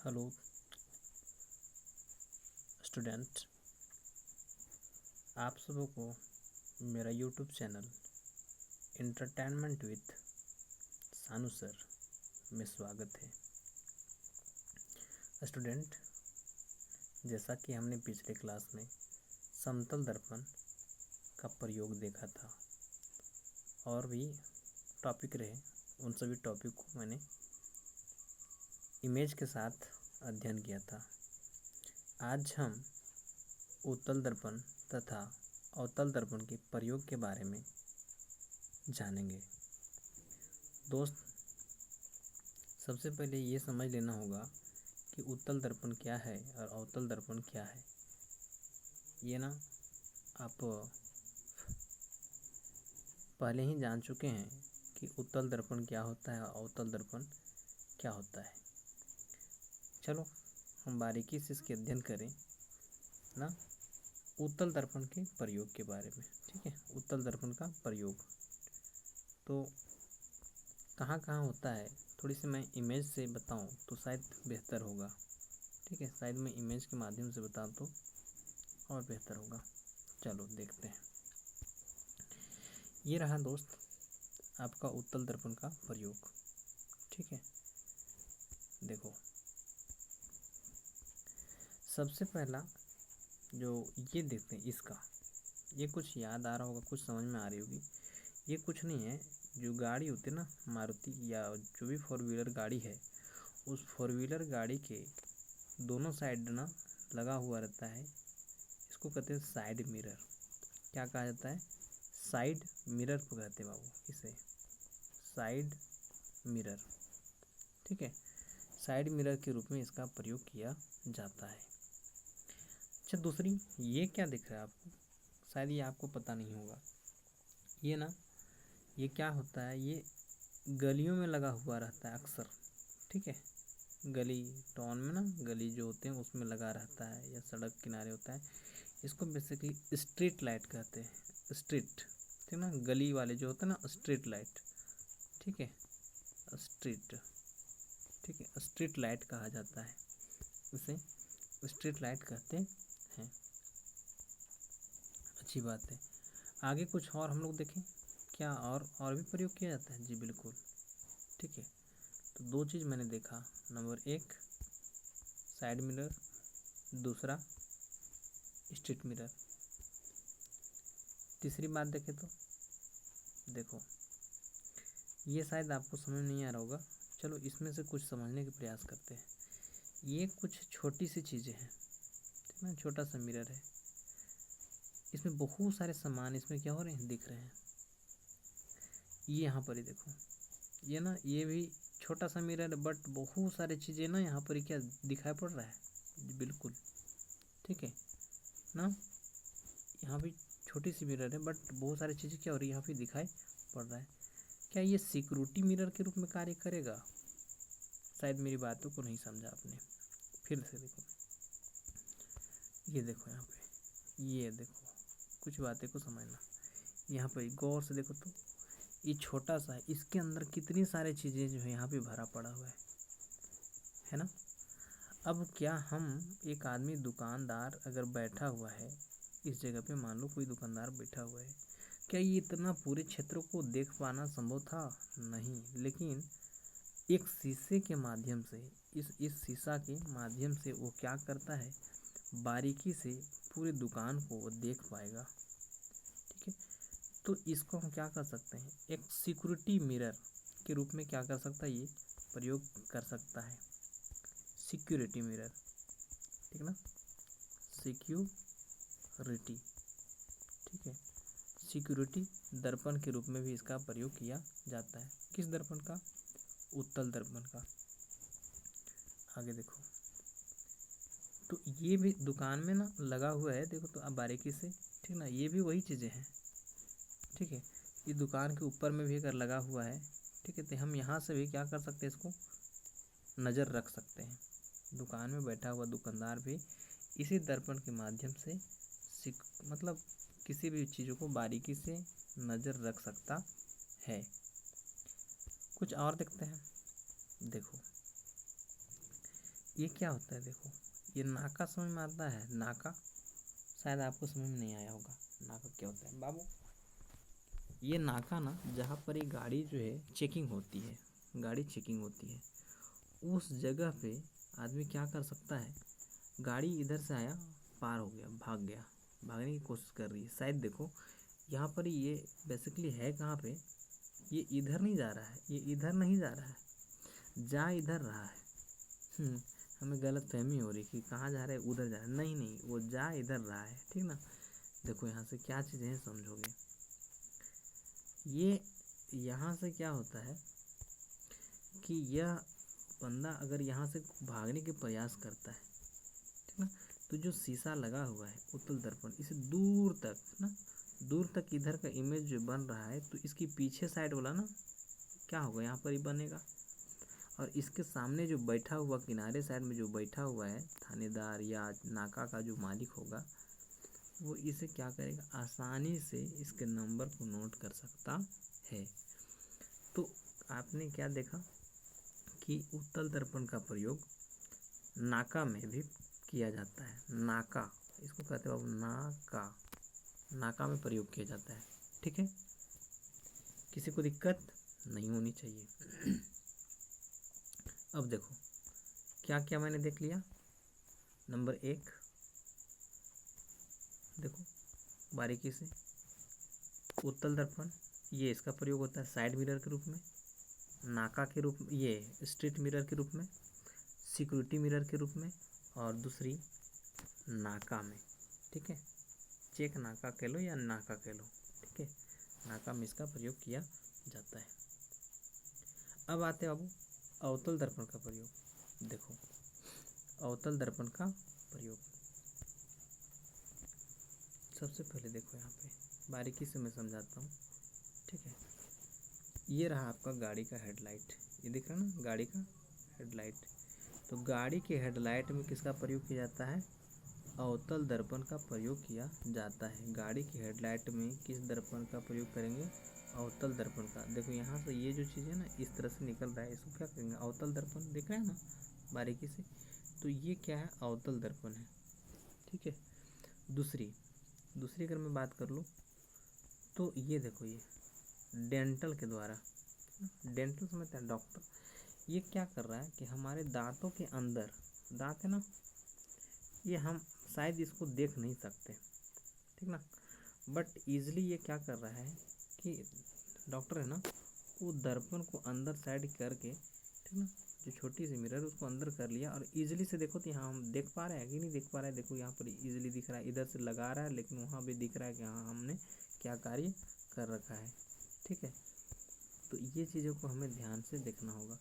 Hello student, आप सबों को मेरा यूट्यूब चैनल इंटरटेनमेंट विथ सानू सर में स्वागत है। स्टूडेंट, जैसा कि हमने पिछले क्लास में समतल दर्पण का प्रयोग देखा था और भी टॉपिक रहे, उन सभी टॉपिक को मैंने इमेज के साथ अध्ययन किया था। आज हम उत्तल दर्पण तथा अवतल दर्पण के प्रयोग के बारे में जानेंगे। दोस्त, सबसे पहले ये समझ लेना होगा कि उत्तल दर्पण क्या है और अवतल दर्पण क्या है। ये ना आप पहले ही जान चुके हैं कि उत्तल दर्पण क्या होता है और अवतल दर्पण क्या होता है। चलो हम बारीकी से इसके अध्ययन करें ना, उत्तल दर्पण के प्रयोग के बारे में। ठीक है, उत्तल दर्पण का प्रयोग तो कहाँ कहाँ होता है, थोड़ी सी मैं इमेज से बताऊं तो शायद बेहतर होगा। ठीक है, शायद मैं इमेज के माध्यम से बताऊं तो और बेहतर होगा। चलो देखते हैं। ये रहा दोस्त आपका उत्तल दर्पण का प्रयोग। ठीक है, देखो सबसे पहला जो ये देखते हैं, इसका ये कुछ याद आ रहा होगा, कुछ समझ में आ रही होगी। ये कुछ नहीं है, जो गाड़ी होती है ना, मारुति या जो भी 4 व्हीलर गाड़ी है, उस 4 व्हीलर गाड़ी के दोनों साइड ना लगा हुआ रहता है। इसको कहते हैं साइड मिरर। क्या कहा जाता है? साइड मिरर को कहते हैं बाबू, इसे साइड मिरर। ठीक है, साइड मिरर के रूप में इसका प्रयोग किया जाता है। अच्छा, दूसरी ये क्या दिख रहा है आपको? शायद ये आपको पता नहीं होगा। ये ना, ये क्या होता है, ये गलियों में लगा हुआ रहता है अक्सर। ठीक है, गली टाउन में ना, गली जो होते हैं उसमें लगा रहता है या सड़क किनारे होता है। इसको बेसिकली स्ट्रीट लाइट कहते हैं। स्ट्रीट, ठीक ना, गली वाले जो होते हैं ना, स्ट्रीट लाइट। ठीक है, स्ट्रीट, ठीक है, स्ट्रीट लाइट कहा जाता है, इसे स्ट्रीट लाइट कहते हैं। अच्छी बात है। आगे कुछ और हम लोग देखें क्या, और भी प्रयोग किया जाता है? जी बिल्कुल। ठीक है, तो 2 चीज़ मैंने देखा। नंबर 1 साइड मिरर, दूसरा स्ट्रीट मिरर। तीसरी बात देखें तो देखो, ये शायद आपको समझ नहीं आ रहा होगा। चलो इसमें से कुछ समझने के प्रयास करते हैं। ये कुछ छोटी सी चीज़ें हैं, ठीक ना, छोटा सा मिरर है। इसमें बहुत सारे सामान इसमें क्या हो रहे हैं, दिख रहे हैं। ये यहाँ पर ही देखो, ये ना, ये भी छोटा सा मिरर है, बट बहुत सारी चीज़ें ना यहाँ पर क्या दिखाई पड़ रहा है। बिल्कुल ठीक है ना, यहाँ भी छोटी सी मिरर है, बट बहुत सारी चीज़ें क्या हो रही है, यहाँ पे दिखाई पड़ रहा है। क्या ये सिक्योरिटी मिरर के रूप में कार्य करेगा? शायद मेरी बातों को नहीं समझा आपने। फिर से देखो, ये देखो यहाँ पे, ये देखो, कुछ बातें को समझना। यहाँ पे गौर से देखो तो ये छोटा सा है, इसके अंदर कितनी सारी चीज़ें जो है यहाँ पे भरा पड़ा हुआ है ना। अब क्या हम, एक आदमी दुकानदार अगर बैठा हुआ है इस जगह पे, मान लो कोई दुकानदार बैठा हुआ है, क्या ये इतना पूरे क्षेत्र को देख पाना संभव था? नहीं, लेकिन एक शीशे के माध्यम से, इस शीशा के माध्यम से वो क्या करता है, बारीकी से पूरी दुकान को वो देख पाएगा। ठीक है, तो इसको हम क्या कर सकते हैं, एक सिक्योरिटी मिरर के रूप में क्या कर सकता है, ये प्रयोग कर सकता है, सिक्योरिटी मिरर। ठीक ना, सिक्योरिटी, ठीक है, सिक्योरिटी दर्पण के रूप में भी इसका प्रयोग किया जाता है। किस दर्पण का? उत्तल दर्पण का। आगे देखो, तो ये भी दुकान में ना लगा हुआ है, देखो तो आप बारीकी से, ठीक ना, ये भी वही चीज़ें हैं। ठीक है, ये दुकान के ऊपर में भी अगर लगा हुआ है, ठीक है, तो हम यहाँ से भी क्या कर सकते हैं, इसको नज़र रख सकते हैं। दुकान में बैठा हुआ दुकानदार भी इसी दर्पण के माध्यम से मतलब किसी भी चीज़ों को बारीकी से नज़र रख सकता है। कुछ और देखते हैं। देखो, ये क्या होता है देखो, ये नाका समझ में आता है? नाका शायद आपको समझ में नहीं आया होगा, नाका क्या होता है बाबू। ये नाका ना, जहाँ पर ये गाड़ी जो है चेकिंग होती है, गाड़ी चेकिंग होती है, उस जगह पे आदमी क्या कर सकता है, गाड़ी इधर से आया, पार हो गया, भाग गया, भागने की कोशिश कर रही है शायद। देखो यहाँ पर ये बेसिकली है कहाँ पे, ये इधर नहीं जा रहा है, ये इधर नहीं जा रहा है, जा इधर रहा है। हमें गलत फहमी हो रही कि कहाँ जा रहा है, उधर जा रहा है, नहीं नहीं, वो जा इधर रहा है, ठीक ना। देखो यहाँ से क्या चीज़ें हैं समझोगे। ये यहाँ से क्या होता है कि यह बंदा अगर यहाँ से भागने के प्रयास करता है, ठीक ना, तो जो शीशा लगा हुआ है उत्तल दर्पण, इसे दूर तक ना, दूर तक इधर का इमेज जो बन रहा है, तो इसकी पीछे साइड वाला ना क्या होगा, यहाँ पर ही बनेगा। और इसके सामने जो बैठा हुआ, किनारे साइड में जो बैठा हुआ है थानेदार या नाका का जो मालिक होगा, वो इसे क्या करेगा, आसानी से इसके नंबर को नोट कर सकता है। तो आपने क्या देखा कि उत्तल दर्पण का प्रयोग नाका में भी किया जाता है। नाका इसको कहते हैं बाबू, नाका, नाका में प्रयोग किया जाता है, ठीक है। किसी को दिक्कत नहीं होनी चाहिए। अब देखो क्या क्या मैंने देख लिया। नंबर 1 देखो बारीकी से, उत्तल दर्पण, ये इसका प्रयोग होता है साइड मिरर के रूप में, नाका के रूप में, ये स्ट्रीट मिरर के रूप में, सिक्योरिटी मिरर के रूप में, और दूसरी नाका में, ठीक है। चेक नाका कह लो या नाका कह लो, ठीक है, नाका में इसका प्रयोग किया जाता है। अब आते हैं बाबू अवतल दर्पण का प्रयोग। देखो अवतल दर्पण का प्रयोग सबसे पहले देखो, यहाँ पे बारीकी से मैं समझाता हूँ, ठीक है। ये रहा आपका गाड़ी का हेडलाइट, ये दिख रहा है ना, गाड़ी का हेडलाइट। तो गाड़ी के हेडलाइट में किसका प्रयोग किया जाता है, अवतल दर्पण का प्रयोग किया जाता है। गाड़ी के हेडलाइट में किस दर्पण का प्रयोग करेंगे, अवतल दर्पण का। देखो यहाँ से ये जो चीज़ है ना इस तरह से निकल रहा है, इसको क्या करेंगे, अवतल दर्पण, दिख रहा है ना बारीकी से। तो ये क्या है, अवतल दर्पण है, ठीक है। दूसरी अगर मैं बात कर लूँ तो ये देखो, ये डेंटल के द्वारा, डेंटल समझते हैं डॉक्टर, ये क्या कर रहा है कि हमारे दांतों के अंदर, दांत है ना, ये हम शायद इसको देख नहीं सकते, ठीक ना, बट ईजिली ये क्या कर रहा है कि डॉक्टर है ना, वो दर्पण को अंदर साइड करके, ठीक ना, जो छोटी सी मिरर उसको अंदर कर लिया, और इजीली से देखो तो यहाँ हम देख पा रहे हैं कि नहीं देख पा रहे हैं। देखो यहाँ पर इजीली दिख रहा है, इधर से लगा रहा है लेकिन वहाँ भी दिख रहा है कि हाँ हमने क्या कार्य कर रखा है, ठीक है। तो ये चीज़ों को हमें ध्यान से देखना होगा।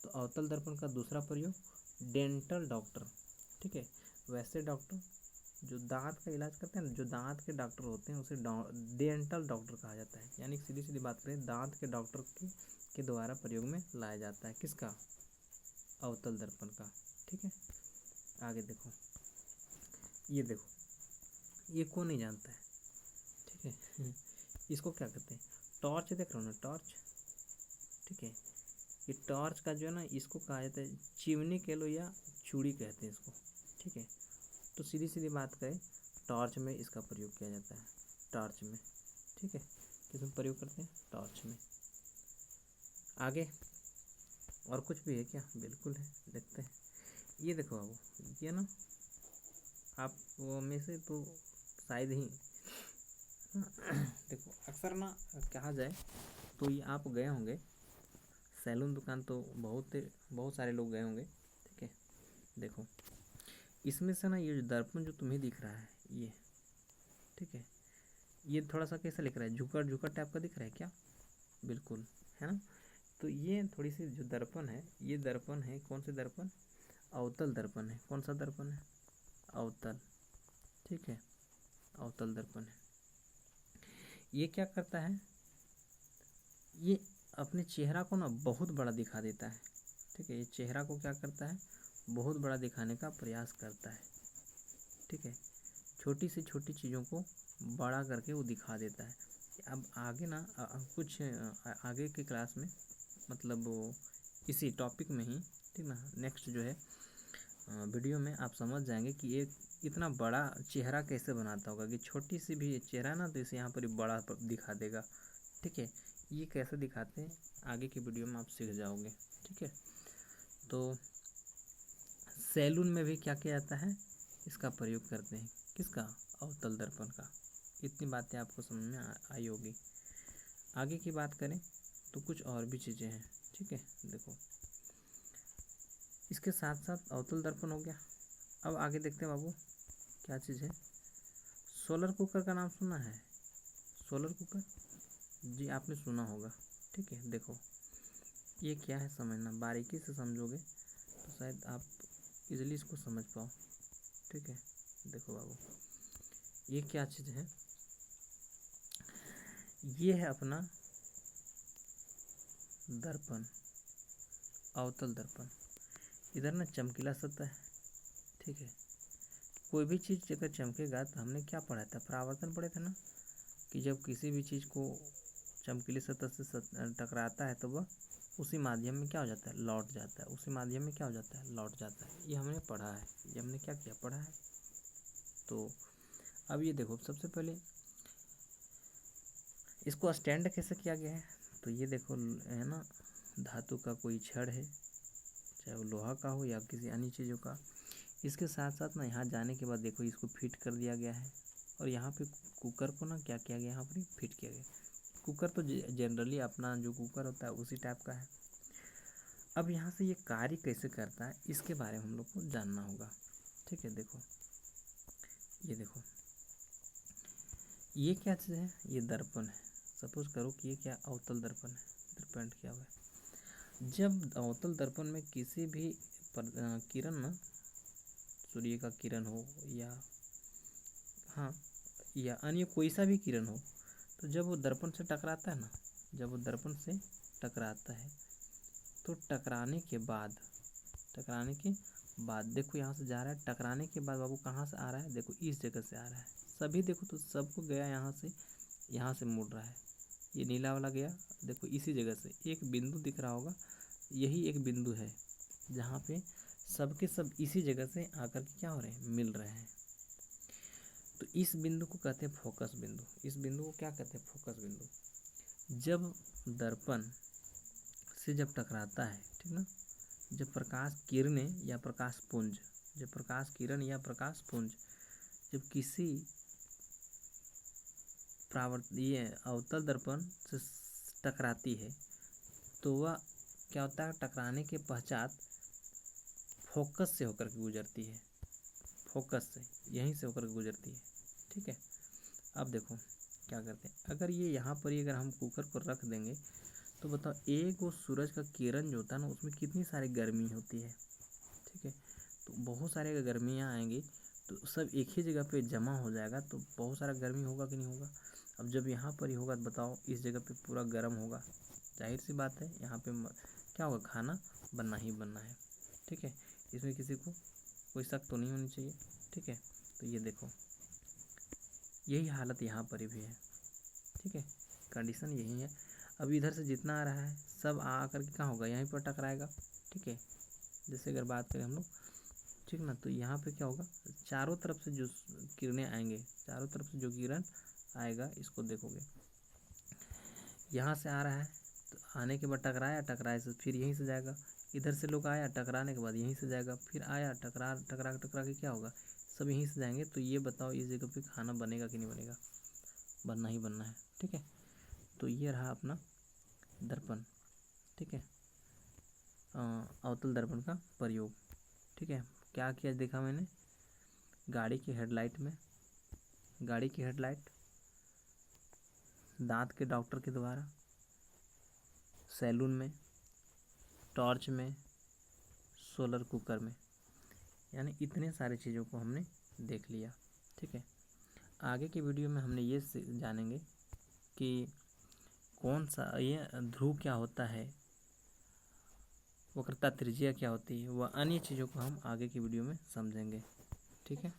तो अवतल दर्पण का दूसरा प्रयोग डेंटल डॉक्टर, ठीक है, वैसे डॉक्टर जो दांत का इलाज करते हैं, जो दांत के डॉक्टर होते हैं उसे डेंटल डॉक्टर कहा जाता है। यानी सीधी सीधी बात करें, दांत के डॉक्टर के द्वारा प्रयोग में लाया जाता है, किसका, अवतल दर्पण का, ठीक है। आगे देखो, ये देखो, ये कौन नहीं जानता है, ठीक है। इसको क्या कहते हैं, टॉर्च, देख रहे हो ना टॉर्च, ठीक है। ये टॉर्च का जो है ना, इसको कहा जाता है चिमनी कह लो या चूड़ी कहते हैं इसको, ठीक है। तो सीधी सीधी बात करें, टॉर्च में इसका प्रयोग किया जाता है, टॉर्च में, ठीक है। किसमें प्रयोग करते हैं, टॉर्च में। आगे और कुछ भी है क्या, बिल्कुल है, देखते हैं। ये देखो बाबू, ये ना आप में से तो शायद ही देखो अक्सर ना कहा जाए तो ये आप गए होंगे सैलून दुकान, तो बहुत सारे लोग गए होंगे, ठीक है। देखो इसमें से ना ये दर्पण जो तुम्हें दिख रहा है ये, ठीक है, ये थोड़ा सा कैसा लिख रहा है, झुकर टाइप का दिख रहा है क्या, बिल्कुल है ना। तो ये थोड़ी सी जो दर्पण है, ये दर्पण है, कौन से दर्पण, अवतल दर्पण है। कौन सा दर्पण है, अवतल, ठीक है, अवतल दर्पण है। ये क्या करता है, ये अपने चेहरा को ना बहुत बड़ा दिखा देता है, ठीक है। ये चेहरा को क्या करता है, बहुत बड़ा दिखाने का प्रयास करता है, ठीक है। छोटी से छोटी चीज़ों को बड़ा करके वो दिखा देता है। अब आगे ना कुछ आगे के क्लास में, मतलब वो इसी टॉपिक में ही, ठीक ना, नेक्स्ट जो है वीडियो में आप समझ जाएंगे कि एक इतना बड़ा चेहरा कैसे बनाता होगा, कि छोटी सी भी चेहरा ना तो इसे यहाँ पर बड़ा दिखा देगा। ठीक है, ये कैसे दिखाते हैं आगे की वीडियो में आप सीख जाओगे। ठीक है, तो सैलून में भी क्या किया जाता है, इसका प्रयोग करते हैं, किसका, अवतल दर्पण का। इतनी बातें आपको समझ में आई होगी। आगे की बात करें तो कुछ और भी चीज़ें हैं। ठीक है, देखो इसके साथ साथ अवतल दर्पण हो गया। अब आगे देखते हैं बाबू क्या चीज़ है, सोलर कुकर का नाम सुना है, सोलर कुकर, जी आपने सुना होगा। ठीक है, देखो ये क्या है समझना, बारीकी से समझोगे तो शायद आप इजीली इसको समझ पाओ। ठीक है, देखो बाबू ये क्या चीज़ है, ये है अपना दर्पण, अवतल दर्पण। इधर ना चमकीला सतह है। ठीक है, कोई भी चीज़ अगर चमकेगा तो हमने क्या पढ़ा था, परावर्तन पढ़े थे ना, कि जब किसी भी चीज़ को चमकीली सतह से टकराता है तो वह उसी माध्यम में क्या हो जाता है, लौट जाता है, उसी माध्यम में क्या हो जाता है, लौट जाता है। ये हमने पढ़ा है, ये हमने क्या किया, पढ़ा है। तो अब ये देखो सबसे पहले इसको स्टैंड कैसे किया गया है, तो ये देखो है ना, धातु का कोई छड़ है, चाहे वो लोहा का हो या किसी अन्य चीज़ों का। इसके साथ साथ ना यहाँ जाने के बाद देखो इसको फिट कर दिया गया है, और यहाँ पे कुकर को ना क्या किया गया, यहाँ पर फिट किया गया। कुकर तो जनरली अपना जो कुकर होता है उसी टाइप का है। अब यहाँ से ये कार्य कैसे करता है इसके बारे में हम लोग को जानना होगा। ठीक है, देखो ये देखो ये क्या चीज़ है, ये दर्पण है। सपोज करो कि ये क्या अवतल दर्पण है, इधर पेंट किया हुआ है। जब अवतल दर्पण में किसी भी किरण ना, सूर्य का किरण हो या हाँ या अन्य कोई सा भी किरण हो, तो जब वो दर्पण से टकराता है ना, जब वो दर्पण से टकराता है तो टकराने के बाद देखो यहाँ से जा रहा है, टकराने के बाद बाबू कहाँ से आ रहा है, देखो इस जगह से आ रहा है। सभी देखो तो सबको गया यहाँ से मुड़ रहा है, ये नीला वाला गया देखो इसी जगह से, एक बिंदु दिख रहा होगा, यही एक बिंदु है जहाँ पे सबके सब इसी जगह से आकर के क्या हो रहे हैं, मिल रहे हैं। तो इस बिंदु को कहते हैं फोकस बिंदु। इस बिंदु को क्या कहते हैं, फोकस बिंदु। जब दर्पण से जब टकराता है, ठीक ना, जब प्रकाश किरणें या प्रकाश पुंज, जब प्रकाश किरण या प्रकाश पुंज जब किसी ये अवतल दर्पण से टकराती है तो वह क्या होता है, टकराने के पश्चात फोकस से होकर के गुजरती है, फोकस से यहीं से होकर के गुजरती है। ठीक है, अब देखो क्या करते हैं, अगर ये यहाँ पर ही अगर हम कुकर को रख देंगे तो बताओ एक वो सूरज का किरण जो होता है ना उसमें कितनी सारी गर्मी होती है। ठीक है, तो बहुत सारे गर्मियाँ आएंगी तो सब एक ही जगह पे जमा हो जाएगा, तो बहुत सारा गर्मी होगा कि नहीं होगा। अब जब यहाँ पर ही होगा तो बताओ इस जगह पे पूरा गर्म होगा, जाहिर सी बात है यहाँ पे क्या होगा, खाना बनना ही बनना है। ठीक है, इसमें किसी को कोई शक तो नहीं होनी चाहिए। ठीक है, तो ये देखो यही हालत यहाँ पर भी है। ठीक है, कंडीशन यही है। अब इधर से जितना आ रहा है सब आकर के कहाँ होगा, यहीं पर टकराएगा। ठीक है, जैसे अगर बात करें हम लोग, ठीक ना, तो यहाँ पे क्या होगा, चारों तरफ से जो किरणें आएंगे, चारों तरफ से जो किरण आएगा, इसको देखोगे यहाँ से आ रहा है तो आने के बाद टकराए से फिर यहीं से जाएगा, इधर से लोग आया टकराने के बाद यहीं से जाएगा, फिर आया टकरा के क्या होगा, सब यहीं से जाएंगे। तो ये बताओ इस जगह पे खाना बनेगा कि नहीं बनेगा, बनना ही बनना है। ठीक है, तो ये रहा अपना दर्पण। ठीक है, अवतल दर्पण का प्रयोग। ठीक है, क्या किया देखा मैंने, गाड़ी की हेडलाइट, दांत के डॉक्टर के द्वारा, सैलून में, टॉर्च में, सोलर कुकर में, यानी इतने सारे चीज़ों को हमने देख लिया। ठीक है, आगे की वीडियो में हमने ये जानेंगे कि कौन सा ये ध्रुव क्या होता है, वक्रता त्रिज्या क्या होती है, वह अन्य चीज़ों को हम आगे की वीडियो में समझेंगे। ठीक है।